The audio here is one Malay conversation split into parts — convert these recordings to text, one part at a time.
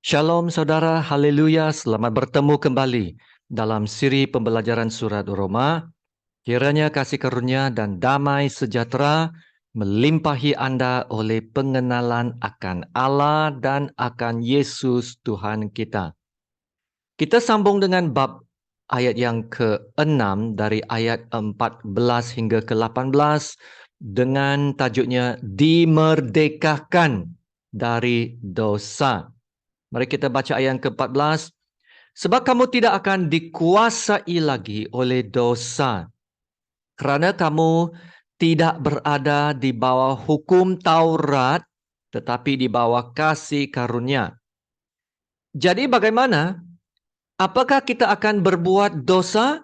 Shalom saudara, haleluya, selamat bertemu kembali dalam siri pembelajaran surat Roma. Kiranya kasih karunia dan damai sejahtera melimpahi Anda oleh pengenalan akan Allah dan akan Yesus Tuhan kita. Kita sambung dengan bab ayat yang ke-6 dari ayat 14 hingga ke-18 dengan tajuknya dimerdekakan dari dosa. Mari kita baca ayat yang ke-14. Sebab kamu tidak akan dikuasai lagi oleh dosa, kerana kamu tidak berada di bawah hukum Taurat, tetapi di bawah kasih karunia. Jadi bagaimana? Apakah kita akan berbuat dosa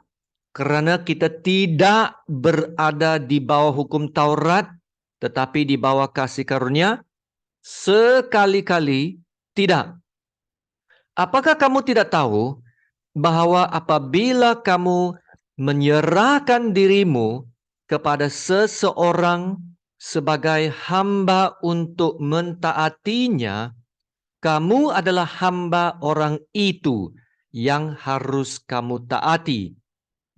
kerana kita tidak berada di bawah hukum Taurat, tetapi di bawah kasih karunia? Sekali-kali tidak. Apakah kamu tidak tahu bahawa apabila kamu menyerahkan dirimu kepada seseorang sebagai hamba untuk mentaatinya, kamu adalah hamba orang itu yang harus kamu taati,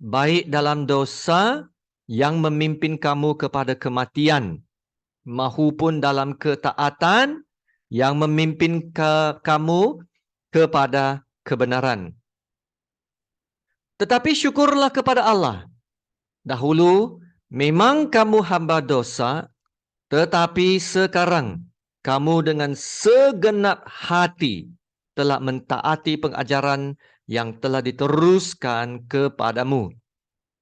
baik dalam dosa yang memimpin kamu kepada kematian, maupun dalam ketaatan yang memimpin kamu kepada kebenaran. Tetapi syukurlah kepada Allah. Dahulu memang kamu hamba dosa, tetapi sekarang kamu dengan segenap hati telah mentaati pengajaran yang telah diteruskan kepadamu.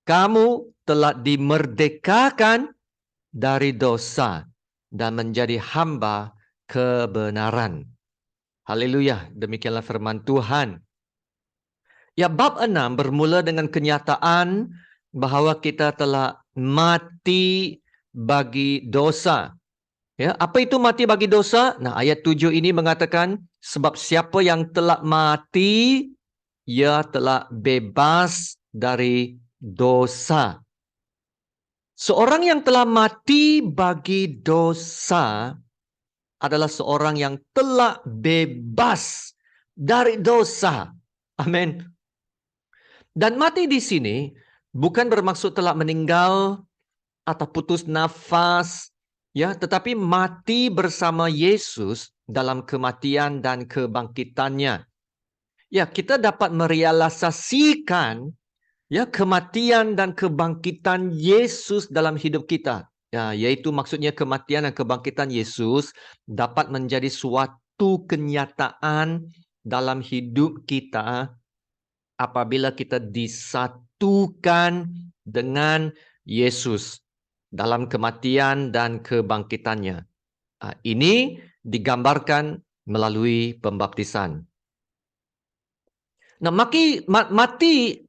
Kamu telah dimerdekakan dari dosa dan menjadi hamba kebenaran. Haleluya, demikianlah firman Tuhan. Ya, bab 6 bermula dengan kenyataan bahawa kita telah mati bagi dosa. Ya, apa itu mati bagi dosa? Nah, ayat 7 ini mengatakan sebab siapa yang telah mati, ia telah bebas dari dosa. Seorang yang telah mati bagi dosa adalah seorang yang telah bebas dari dosa. Amin. Dan mati di sini bukan bermaksud telah meninggal atau putus nafas, ya, tetapi mati bersama Yesus dalam kematian dan kebangkitannya. Ya, kita dapat merealisasikan ya kematian dan kebangkitan Yesus dalam hidup kita. Ya, yaitu maksudnya kematian dan kebangkitan Yesus dapat menjadi suatu kenyataan dalam hidup kita apabila kita disatukan dengan Yesus dalam kematian dan kebangkitannya. Ini digambarkan melalui pembaptisan. Nah, mati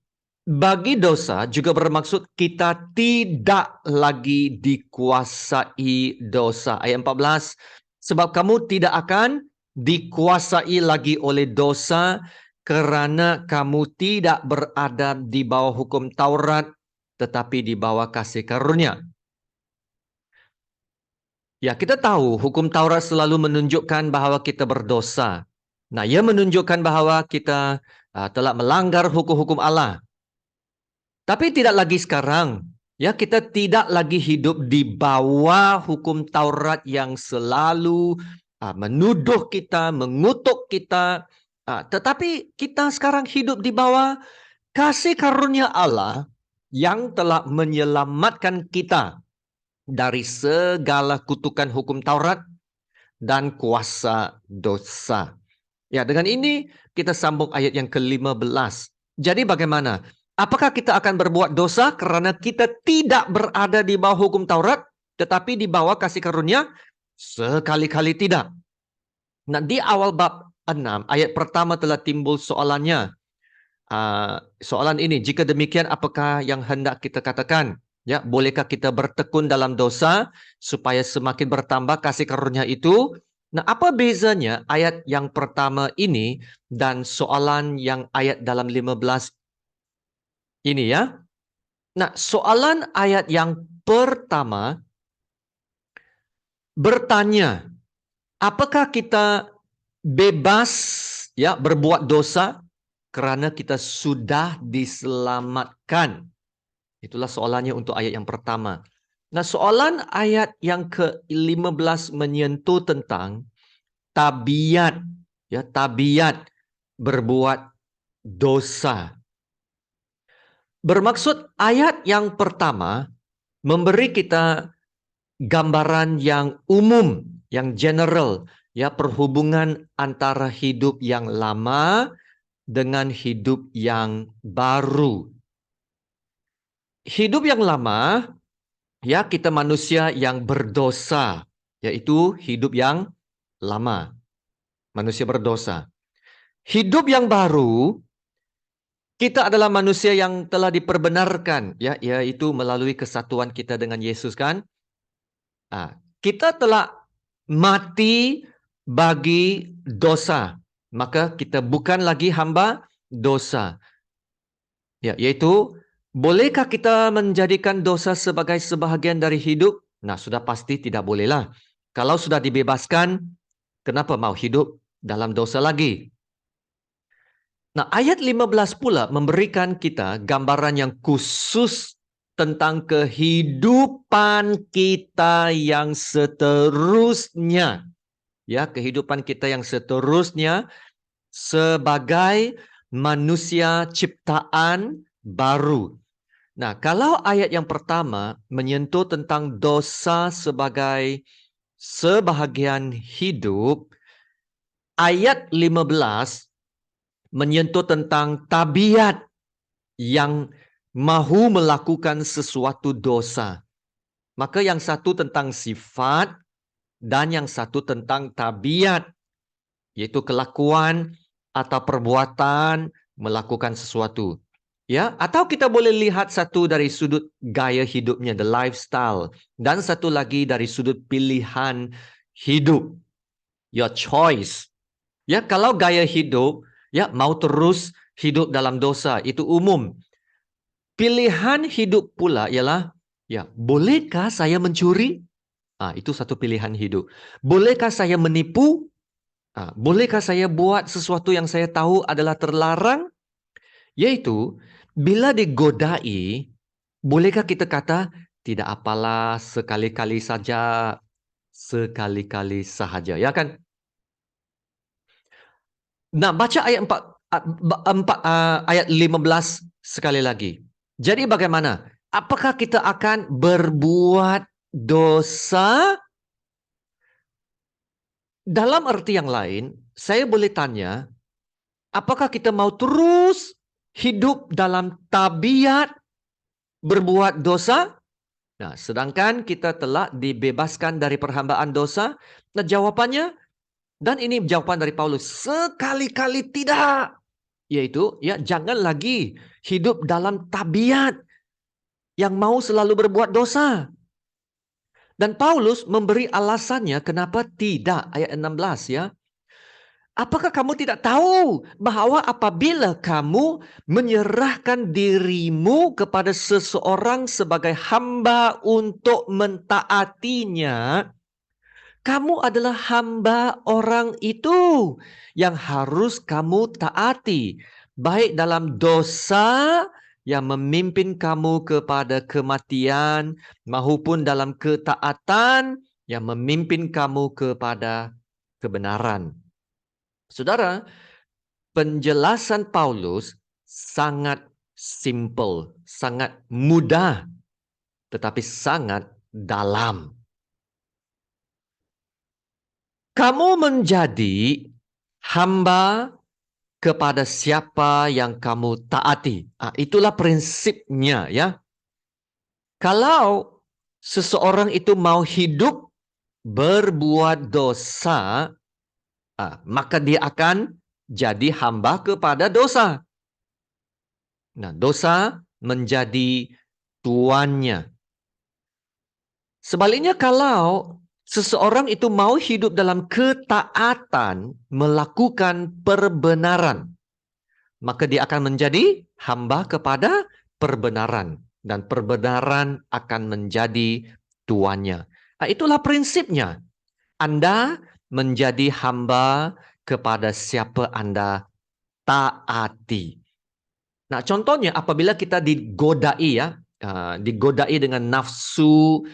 bagi dosa juga bermaksud kita tidak lagi dikuasai dosa. Ayat 14, sebab kamu tidak akan dikuasai lagi oleh dosa kerana kamu tidak berada di bawah hukum Taurat tetapi di bawah kasih karunia. Ya, kita tahu hukum Taurat selalu menunjukkan bahawa kita berdosa. Nah, ia menunjukkan bahawa kita telah melanggar hukum-hukum Allah. Tapi tidak lagi sekarang. Ya, kita tidak lagi hidup di bawah hukum Taurat yang selalu menuduh kita, mengutuk kita. Tetapi kita sekarang hidup di bawah kasih karunia Allah yang telah menyelamatkan kita dari segala kutukan hukum Taurat dan kuasa dosa. Ya, dengan ini kita sambung ayat yang ke-15. Jadi bagaimana? Apakah kita akan berbuat dosa kerana kita tidak berada di bawah hukum Taurat, tetapi di bawah kasih karunia? Sekali-kali tidak. Nah, di awal bab 6, ayat pertama telah timbul soalannya. Soalan ini, jika demikian apakah yang hendak kita katakan? Ya, bolehkah kita bertekun dalam dosa supaya semakin bertambah kasih karunia itu? Nah, apa bezanya ayat yang pertama ini dan soalan yang ayat dalam 15 ini ya? Nah, soalan ayat yang pertama bertanya, apakah kita bebas ya berbuat dosa kerana kita sudah diselamatkan. Itulah soalannya untuk ayat yang pertama. Nah, soalan ayat yang ke-15 menyentuh tentang tabiat, ya, tabiat berbuat dosa. Bermaksud ayat yang pertama memberi kita gambaran yang umum, yang general, ya, perhubungan antara hidup yang lama dengan hidup yang baru. Hidup yang lama, ya, kita manusia yang berdosa, yaitu hidup yang lama. Manusia berdosa. Hidup yang baru, kita adalah manusia yang telah diperbenarkan, ya, yaitu melalui kesatuan kita dengan Yesus, kan? Kita telah mati bagi dosa, maka kita bukan lagi hamba dosa. Ya, yaitu bolehkah kita menjadikan dosa sebagai sebahagian dari hidup? Nah, sudah pasti tidak bolehlah. Kalau sudah dibebaskan, kenapa mau hidup dalam dosa lagi? Nah, ayat 15 pula memberikan kita gambaran yang khusus tentang kehidupan kita yang seterusnya. Ya, kehidupan kita yang seterusnya sebagai manusia ciptaan baru. Nah, kalau ayat yang pertama menyentuh tentang dosa sebagai sebahagian hidup, ayat 15 menyentuh tentang tabiat yang mahu melakukan sesuatu dosa. Maka yang satu tentang sifat dan yang satu tentang tabiat, yaitu kelakuan atau perbuatan melakukan sesuatu. Ya, atau kita boleh lihat satu dari sudut gaya hidupnya, the lifestyle, dan satu lagi dari sudut pilihan hidup, your choice. Ya, kalau gaya hidup, ya, mau terus hidup dalam dosa, itu umum. Pilihan hidup pula ialah, ya, bolehkah saya mencuri? Itu satu pilihan hidup. Bolehkah saya menipu? Bolehkah saya buat sesuatu yang saya tahu adalah terlarang? Yaitu, bila digodai, bolehkah kita kata, tidak apalah, sekali-kali saja, sekali-kali sahaja, ya kan? Nah, baca ayat 4, ayat 15 sekali lagi. Jadi bagaimana? Apakah kita akan berbuat dosa? Dalam arti yang lain, saya boleh tanya, apakah kita mau terus hidup dalam tabiat berbuat dosa? Nah, sedangkan kita telah dibebaskan dari perhambaan dosa. Nah, jawabannya, dan ini jawaban dari Paulus, sekali-kali tidak. Yaitu, ya, jangan lagi hidup dalam tabiat yang mau selalu berbuat dosa. Dan Paulus memberi alasannya kenapa tidak, ayat 16, ya. Apakah kamu tidak tahu bahwa apabila kamu menyerahkan dirimu kepada seseorang sebagai hamba untuk mentaatinya, kamu adalah hamba orang itu yang harus kamu taati, baik dalam dosa yang memimpin kamu kepada kematian maupun dalam ketaatan yang memimpin kamu kepada kebenaran. Saudara, penjelasan Paulus sangat simple, sangat mudah, tetapi sangat dalam. Kamu menjadi hamba kepada siapa yang kamu taati. Itulah prinsipnya, ya. Kalau seseorang itu mau hidup berbuat dosa, maka dia akan jadi hamba kepada dosa. Nah, dosa menjadi tuannya. Sebaliknya, kalau seseorang itu mau hidup dalam ketaatan, melakukan perbenaran, maka dia akan menjadi hamba kepada perbenaran. Dan perbenaran akan menjadi tuannya. Itulah prinsipnya. Anda menjadi hamba kepada siapa Anda taati. Nah, contohnya apabila kita digodai digodai dengan nafsu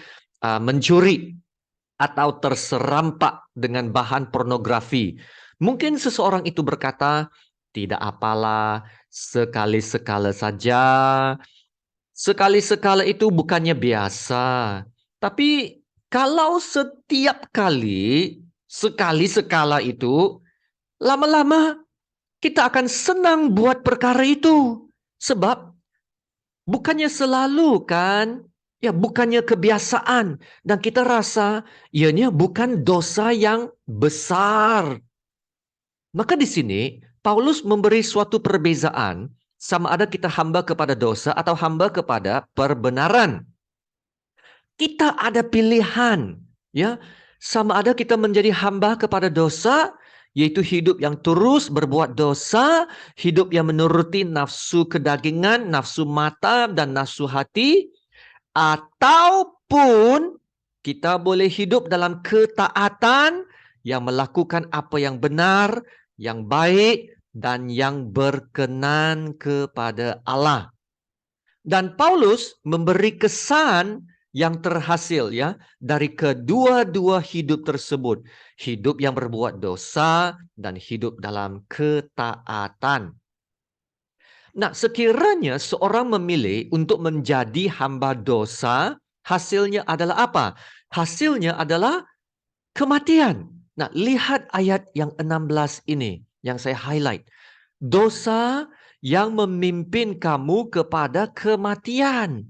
mencuri atau terserampak dengan bahan pornografi. Mungkin seseorang itu berkata, tidak apalah, sekali-sekala saja. Sekali-sekala itu bukannya biasa. Tapi kalau setiap kali, sekali-sekala itu, lama-lama kita akan senang buat perkara itu. Sebab bukannya selalu kan, ya bukannya kebiasaan. Dan kita rasa ianya bukan dosa yang besar. Maka di sini Paulus memberi suatu perbezaan sama ada kita hamba kepada dosa atau hamba kepada perbenaran. Kita ada pilihan, ya. Sama ada kita menjadi hamba kepada dosa, yaitu hidup yang terus berbuat dosa, hidup yang menuruti nafsu kedagingan, nafsu mata, dan nafsu hati, ataupun kita boleh hidup dalam ketaatan yang melakukan apa yang benar, yang baik, dan yang berkenan kepada Allah. Dan Paulus memberi kesan yang terhasil ya dari kedua-dua hidup tersebut. Hidup yang berbuat dosa dan hidup dalam ketaatan. Nah, sekiranya seorang memilih untuk menjadi hamba dosa, hasilnya adalah apa? Hasilnya adalah kematian. Nah, lihat ayat yang 16 ini yang saya highlight. Dosa yang memimpin kamu kepada kematian.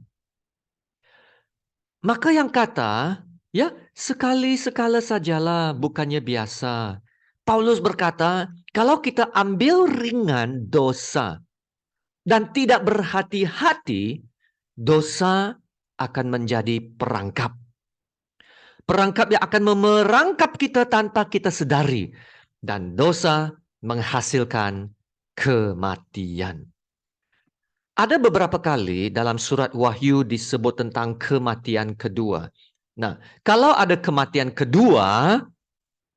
Maka yang kata, ya sekali-sekala sajalah, bukannya biasa. Paulus berkata, kalau kita ambil ringan dosa dan tidak berhati-hati, dosa akan menjadi perangkap. Perangkap yang akan memerangkap kita tanpa kita sedari. Dan dosa menghasilkan kematian. Ada beberapa kali dalam surat Wahyu disebut tentang kematian kedua. Nah, kalau ada kematian kedua,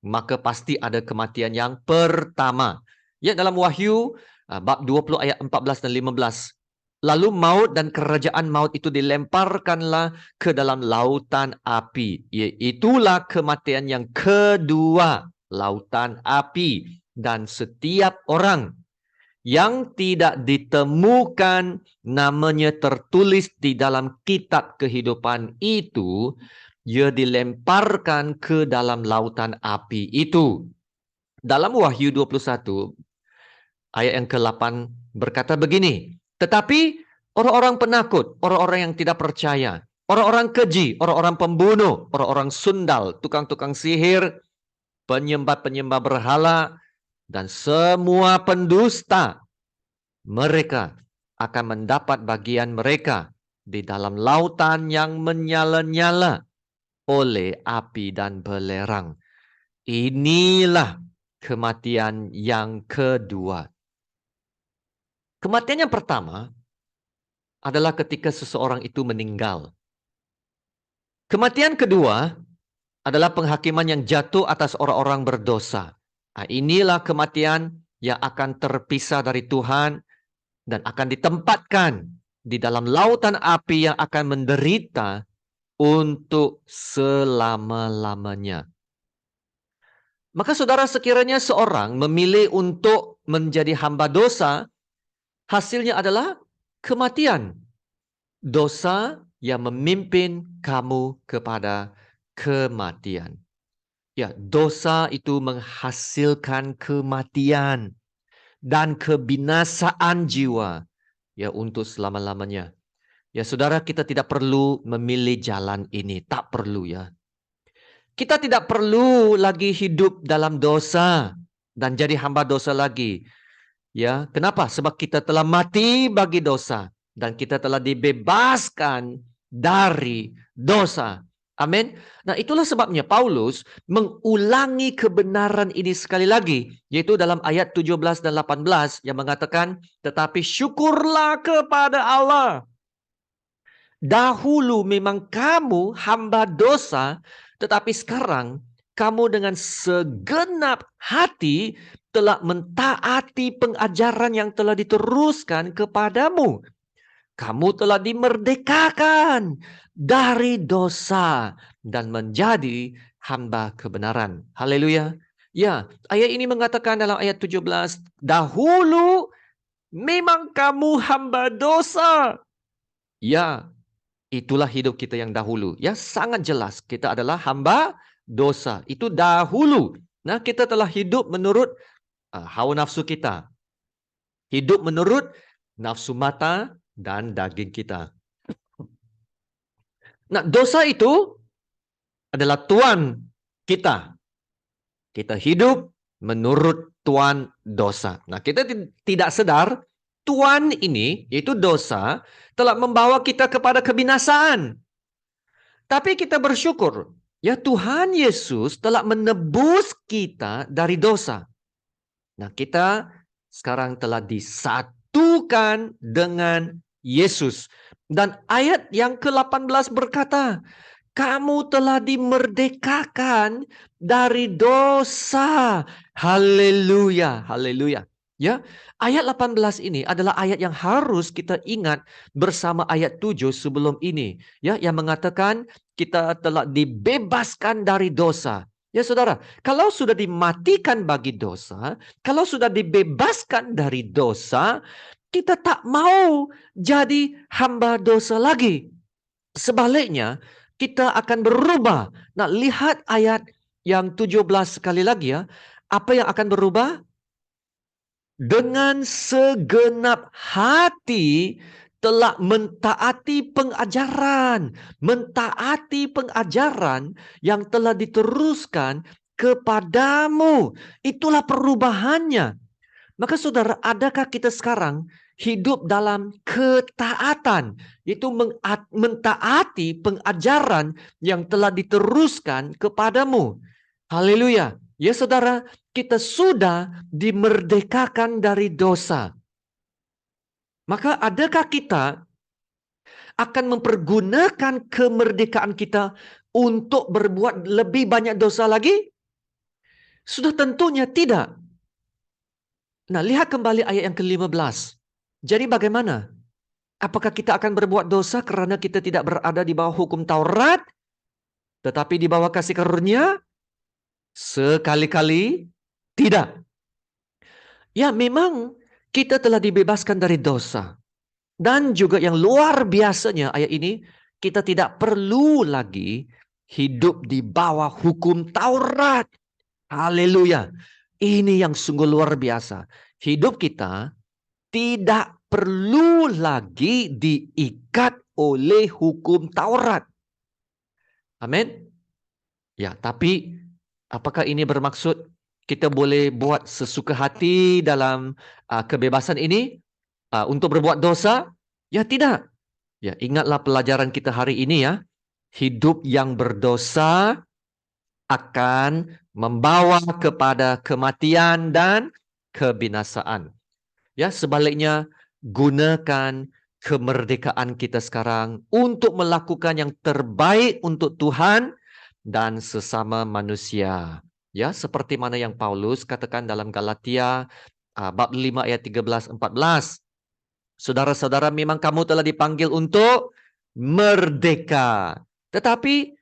maka pasti ada kematian yang pertama. Ya, dalam Wahyu bab 20 ayat 14 dan 15. Lalu maut dan kerajaan maut itu dilemparkanlah ke dalam lautan api. Iaitulah kematian yang kedua, lautan api. Dan setiap orang yang tidak ditemukan namanya tertulis di dalam kitab kehidupan itu, ia dilemparkan ke dalam lautan api itu. Dalam Wahyu 21, ayat yang ke-8 berkata begini, tetapi orang-orang penakut, orang-orang yang tidak percaya, orang-orang keji, orang-orang pembunuh, orang-orang sundal, tukang-tukang sihir, penyembah-penyembah berhala, dan semua pendusta, mereka akan mendapat bagian mereka di dalam lautan yang menyala-nyala oleh api dan belerang. Inilah kematian yang kedua. Kematian yang pertama adalah ketika seseorang itu meninggal. Kematian kedua adalah penghakiman yang jatuh atas orang-orang berdosa. Inilah kematian yang akan terpisah dari Tuhan dan akan ditempatkan di dalam lautan api yang akan menderita untuk selama-lamanya. Maka saudara, sekiranya seorang memilih untuk menjadi hamba dosa, hasilnya adalah kematian. Dosa yang memimpin kamu kepada kematian. Ya, dosa itu menghasilkan kematian dan kebinasaan jiwa ya untuk selama-lamanya. Ya saudara, kita tidak perlu memilih jalan ini, tak perlu ya. Kita tidak perlu lagi hidup dalam dosa dan jadi hamba dosa lagi. Ya, kenapa? Sebab kita telah mati bagi dosa dan kita telah dibebaskan dari dosa. Amin. Nah, itulah sebabnya Paulus mengulangi kebenaran ini sekali lagi, yaitu dalam ayat 17 dan 18 yang mengatakan, tetapi syukurlah kepada Allah. Dahulu memang kamu hamba dosa, tetapi sekarang kamu dengan segenap hati telah mentaati pengajaran yang telah diteruskan kepadamu. Kamu telah dimerdekakan dari dosa dan menjadi hamba kebenaran. Haleluya. Ya, ayat ini mengatakan dalam ayat 17, dahulu memang kamu hamba dosa. Ya, itulah hidup kita yang dahulu. Ya, sangat jelas kita adalah hamba dosa. Itu dahulu. Nah, kita telah hidup menurut hawa nafsu kita. Hidup menurut nafsu mata dan daging kita. Nah, dosa itu adalah tuan kita. Kita hidup menurut tuan dosa. Nah, kita tidak sadar tuan ini, yaitu dosa, telah membawa kita kepada kebinasaan. Tapi kita bersyukur, ya Tuhan Yesus telah menebus kita dari dosa. Nah, kita sekarang telah disatukan dengan Yesus. Dan ayat yang ke-18 berkata, kamu telah dimerdekakan dari dosa. Haleluya, haleluya. Ya, ayat 18 ini adalah ayat yang harus kita ingat bersama ayat 7 sebelum ini, ya, yang mengatakan kita telah dibebaskan dari dosa. Ya saudara, kalau sudah dimatikan bagi dosa, kalau sudah dibebaskan dari dosa, kita tak mau jadi hamba dosa lagi. Sebaliknya, kita akan berubah. Nah, lihat ayat yang 17 sekali lagi ya. Apa yang akan berubah? Dengan segenap hati telah mentaati pengajaran. Mentaati pengajaran yang telah diteruskan kepadamu. Itulah perubahannya. Maka saudara, adakah kita sekarang hidup dalam ketaatan? Itu mentaati pengajaran yang telah diteruskan kepadamu. Haleluya. Ya saudara, kita sudah dimerdekakan dari dosa. Maka adakah kita akan mempergunakan kemerdekaan kita untuk berbuat lebih banyak dosa lagi? Sudah tentunya tidak. Nah, lihat kembali ayat yang ke-15. Jadi bagaimana? Apakah kita akan berbuat dosa karena kita tidak berada di bawah hukum Taurat, tetapi di bawah kasih karunia? Sekali-kali tidak. Ya, memang kita telah dibebaskan dari dosa. Dan juga yang luar biasanya ayat ini, kita tidak perlu lagi hidup di bawah hukum Taurat. Haleluya. Ini yang sungguh luar biasa. Hidup kita tidak perlu lagi diikat oleh hukum Taurat. Amin. Ya, tapi apakah ini bermaksud kita boleh buat sesuka hati dalam kebebasan ini untuk berbuat dosa? Ya, tidak. Ya, ingatlah pelajaran kita hari ini ya. Hidup yang berdosa akan membawa kepada kematian dan kebinasaan. Ya, sebaliknya gunakan kemerdekaan kita sekarang untuk melakukan yang terbaik untuk Tuhan dan sesama manusia. Ya, seperti mana yang Paulus katakan dalam Galatia bab 5 ayat 13-14. Saudara-saudara, memang kamu telah dipanggil untuk merdeka. Tetapi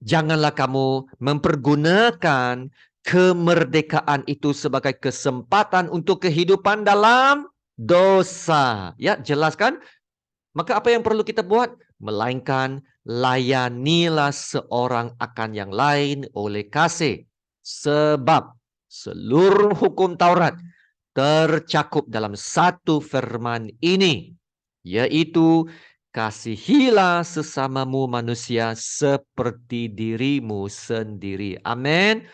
janganlah kamu mempergunakan kemerdekaan itu sebagai kesempatan untuk kehidupan dalam dosa. Ya, jelas kan? Maka apa yang perlu kita buat? Melainkan layanilah seorang akan yang lain oleh kasih. Sebab seluruh hukum Taurat tercakup dalam satu firman ini, yaitu kasihilah sesamamu manusia seperti dirimu sendiri. Amin.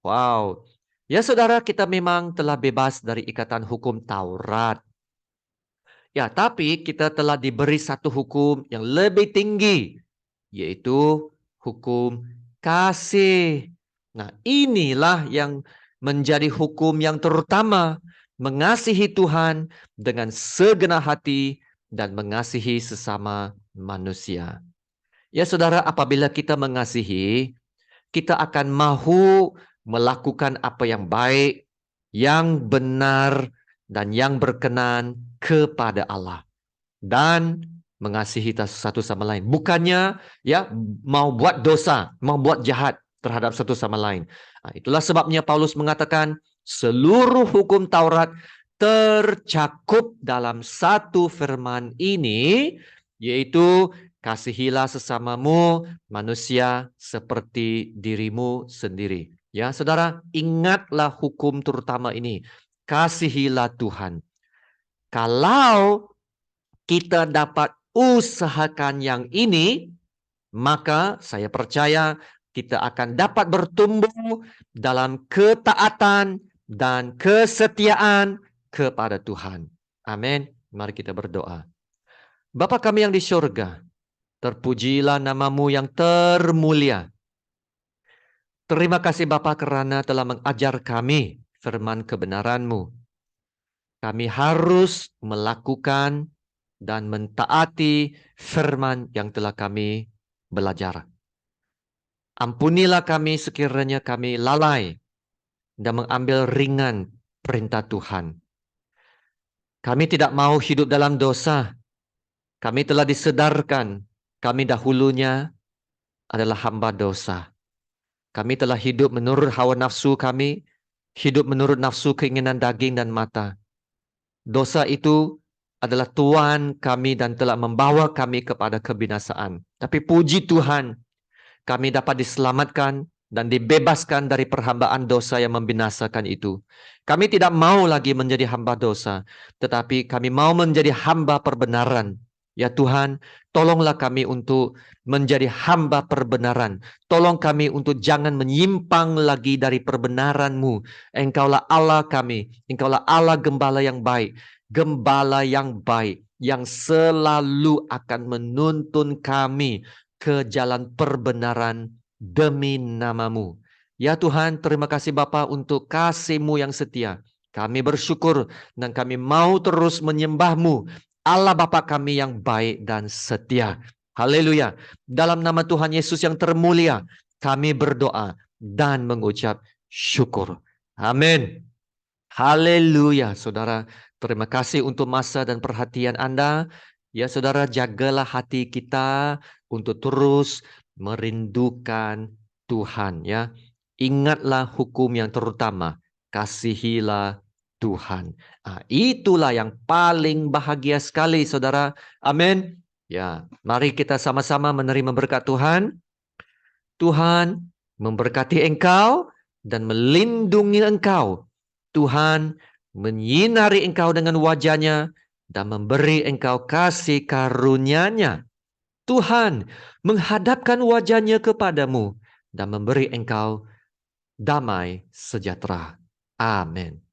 Wow. Ya saudara, kita memang telah bebas dari ikatan hukum Taurat. Ya, tapi kita telah diberi satu hukum yang lebih tinggi, yaitu hukum kasih. Nah, inilah yang menjadi hukum yang terutama, mengasihi Tuhan dengan segenap hati dan mengasihi sesama manusia. Ya saudara, apabila kita mengasihi, kita akan mahu melakukan apa yang baik, yang benar dan yang berkenan kepada Allah, dan mengasihi satu sama lain. Bukannya ya mau buat dosa, mau buat jahat terhadap satu sama lain. Itulah sebabnya Paulus mengatakan seluruh hukum Taurat tercakup dalam satu firman ini, yaitu kasihilah sesamamu manusia seperti dirimu sendiri. Ya, saudara, ingatlah hukum terutama ini. Kasihilah Tuhan. Kalau kita dapat usahakan yang ini, maka saya percaya kita akan dapat bertumbuh dalam ketaatan dan kesetiaan kepada Tuhan. Amin. Mari kita berdoa. Bapa kami yang di surga, terpujilah namamu yang termulia. Terima kasih Bapa karena telah mengajar kami firman kebenaran-Mu. Kami harus melakukan dan mentaati firman yang telah kami belajar. Ampunilah kami sekiranya kami lalai dan mengambil ringan perintah Tuhan. Kami tidak mau hidup dalam dosa. Kami telah disedarkan. Kami dahulunya adalah hamba dosa. Kami telah hidup menurut hawa nafsu kami, hidup menurut nafsu keinginan daging dan mata. Dosa itu adalah tuan kami dan telah membawa kami kepada kebinasaan. Tapi puji Tuhan, kami dapat diselamatkan dan dibebaskan dari perhambaan dosa yang membinasakan itu. Kami tidak mau lagi menjadi hamba dosa, tetapi kami mau menjadi hamba perbenaran. Ya Tuhan, tolonglah kami untuk menjadi hamba perbenaran. Tolong kami untuk jangan menyimpang lagi dari perbenaran-Mu. Engkaulah Allah kami, Engkaulah Allah gembala yang baik. Gembala yang baik, yang selalu akan menuntun kami ke jalan perbenaran demi nama-Mu. Ya Tuhan, terima kasih Bapa untuk kasih-Mu yang setia. Kami bersyukur dan kami mau terus menyembah-Mu, Allah Bapa kami yang baik dan setia. Haleluya. Dalam nama Tuhan Yesus yang termulia, kami berdoa dan mengucap syukur. Amin. Haleluya, saudara. Terima kasih untuk masa dan perhatian Anda. Ya, saudara, jagalah hati kita untuk terus merindukan Tuhan. Ya, ingatlah hukum yang terutama. Kasihilah Tuhan. Itulah yang paling bahagia sekali, saudara. Amin. Ya, mari kita sama-sama menerima berkat Tuhan. Tuhan memberkati engkau dan melindungi engkau. Tuhan menyinari engkau dengan wajah-Nya dan memberi engkau kasih karunia-Nya. Tuhan menghadapkan wajah-Nya kepadamu dan memberi engkau damai sejahtera. Amin.